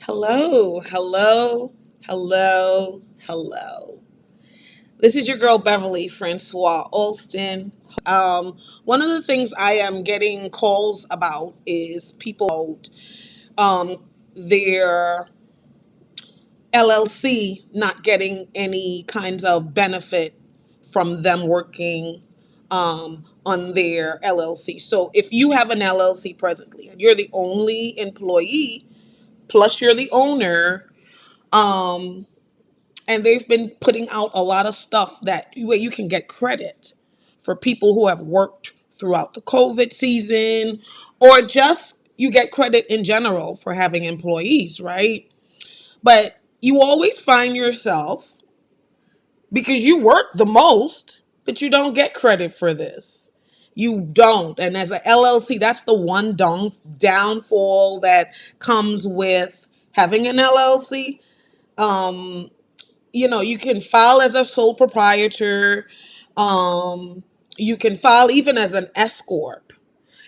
Hello, hello, hello, hello. This is your girl Beverly Francois Alston. One of the things I am getting calls about is people um, their LLC not getting any kinds of benefit from them working on their LLC. So if you have an LLC presently and you're the only employee, plus you're the owner, um, and they've been putting out a lot of stuff that where you can get credit for people who have worked throughout the COVID season, or just you get credit in general for having employees, right? But you always find yourself, because you work the most, but you don't get credit for this. You don't. And as a LLC, that's the one downfall that comes with having an LLC. Um, you can file as a sole proprietor. Um, you can file even as an S corp,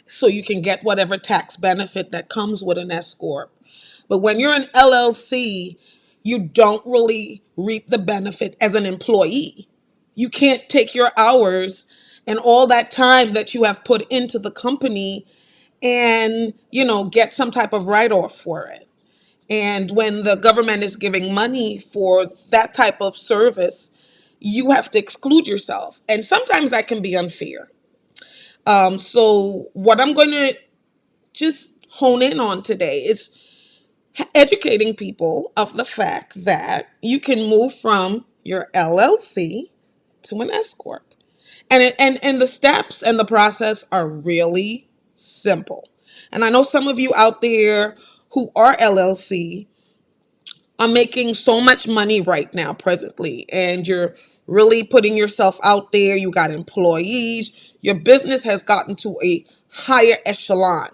so you can get whatever tax benefit that comes with an S corp. But when you're an LLC, you don't really reap the benefit as an employee. You can't take your hours and all that time that you have put into the company and, get some type of write off for it. And when the government is giving money for that type of service, you have to exclude yourself. And sometimes that can be unfair. So, what I'm going to just hone in on today is educating people of the fact that you can move from your LLC to an S corp. And the steps and the process are really simple. And I know some of you out there who are LLC are making so much money right now presently, and you're really putting yourself out there. You got employees, your business has gotten to a higher echelon,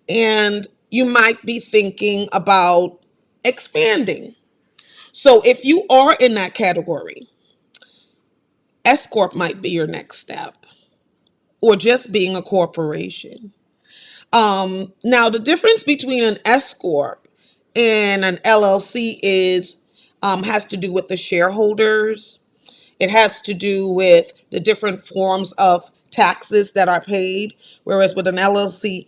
and you might be thinking about expanding. So if you are in that category, S corp might be your next step, or just being a corporation. Now, the difference between an S corp and an LLC is has to do with the shareholders. It has to do with the different forms of taxes that are paid. Whereas with an LLC,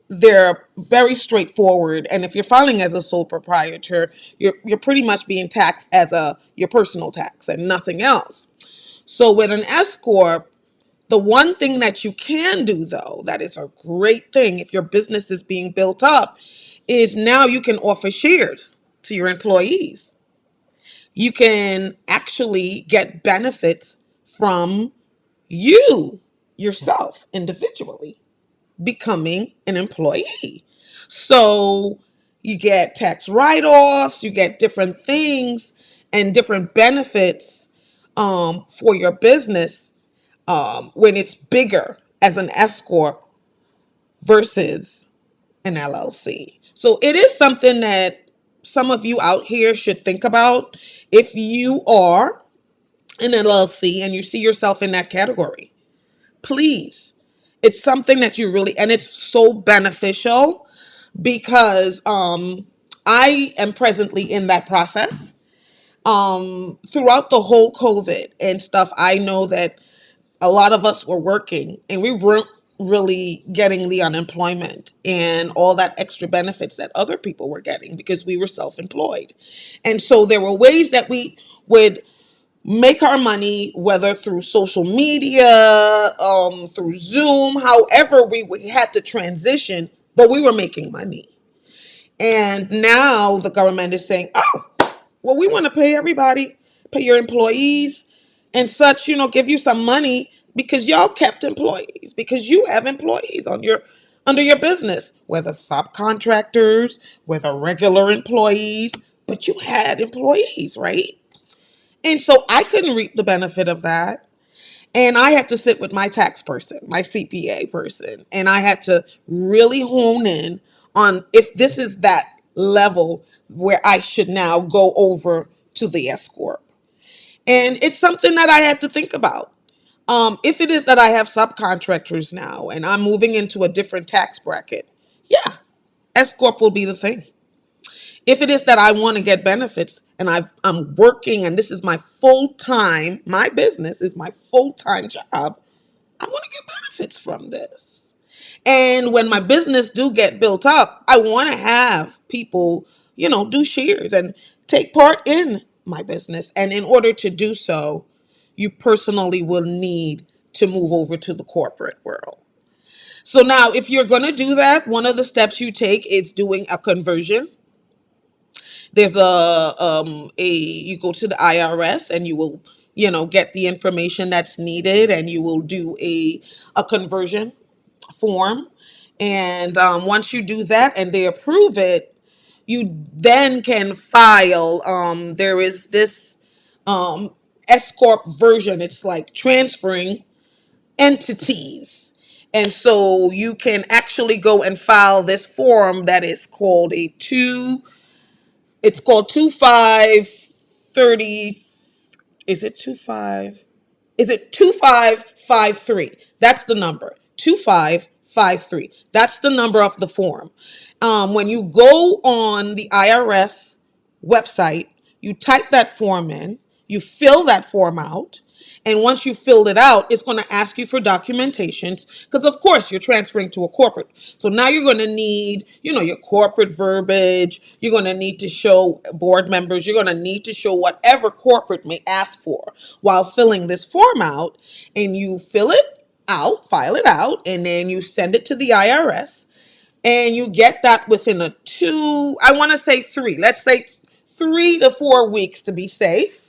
they're very straightforward. And if you're filing as a sole proprietor, you're pretty much being taxed as your personal tax and nothing else. So with an S corp, the one thing that you can do, though, that is a great thing if your business is being built up, is now you can offer shares to your employees. You can actually get benefits from you yourself individually becoming an employee. So you get tax write offs, you get different things and different benefits for your business when it's bigger as an S corp versus an LLC. So it is something that some of you out here should think about if you are an LLC and you see yourself in that category. Please, it's something that you really, and it's so beneficial because I am presently in that process. Throughout the whole COVID and stuff, I know that a lot of us were working and we weren't really getting the unemployment and all that extra benefits that other people were getting because we were self-employed. And so there were ways that we would make our money, whether through social media, through Zoom, however we had to transition, but we were making money. And now the government is saying, oh, well, we want to pay everybody, pay your employees and such, give you some money because y'all kept employees, because you have employees under your business, whether subcontractors, whether regular employees, but you had employees, right? And so I couldn't reap the benefit of that. And I had to sit with my tax person, my CPA person, and I had to really hone in on if this is that level where I should now go over to the S Corp. And it's something that I had to think about. If it is that I have subcontractors now and I'm moving into a different tax bracket, yeah, S Corp will be the thing. If it is that I want to get benefits and I'm working and this is my full time, my business is my full time job, I want to get benefits from this. And when my business do get built up, I want to have people, do shares and take part in my business. And in order to do so, you personally will need to move over to the corporate world. So now, if you're going to do that, one of the steps you take is doing a conversion. There's a you go to the IRS and you will get the information that's needed, and you will do a conversion form. And once you do that and they approve it, you then can file. There is this S-Corp version. It's like transferring entities. And so you can actually go and file this form that is called it's called 2530. Is it 25? Is it 2553? That's the number. 2553. That's the number of the form. When you go on the IRS website, you type that form in, you fill that form out, and once you filled it out, it's going to ask you for documentations because, of course, you're transferring to a corporate. So now you're going to need, your corporate verbiage. You're going to need to show board members. You're going to need to show whatever corporate may ask for while filling this form out. And you fill it out, file it out, and then you send it to the IRS. And you get that within I want to say let's say 3 to 4 weeks to be safe.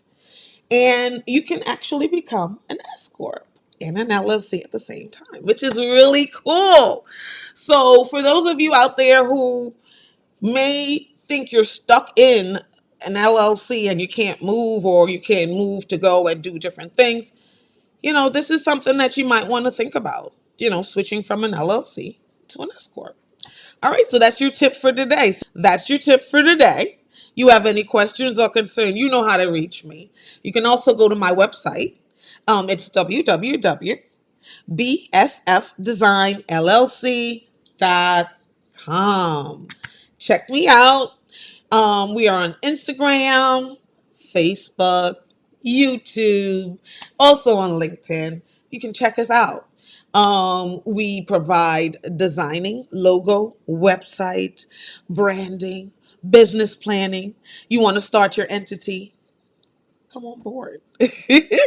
And you can actually become an S-Corp and an LLC at the same time, which is really cool. So for those of you out there who may think you're stuck in an LLC and you can't move, or you can't move to go and do different things, this is something that you might want to think about, switching from an LLC to an S-Corp. All right, so that's your tip for today. You have any questions or concern, you know how to reach me. You can also go to my website. It's www.bsfdesignllc.com. Check me out. We are on Instagram, Facebook, YouTube, also on LinkedIn. You can check us out. We provide designing, logo, website, branding, business planning. You want to start your entity? Come on board.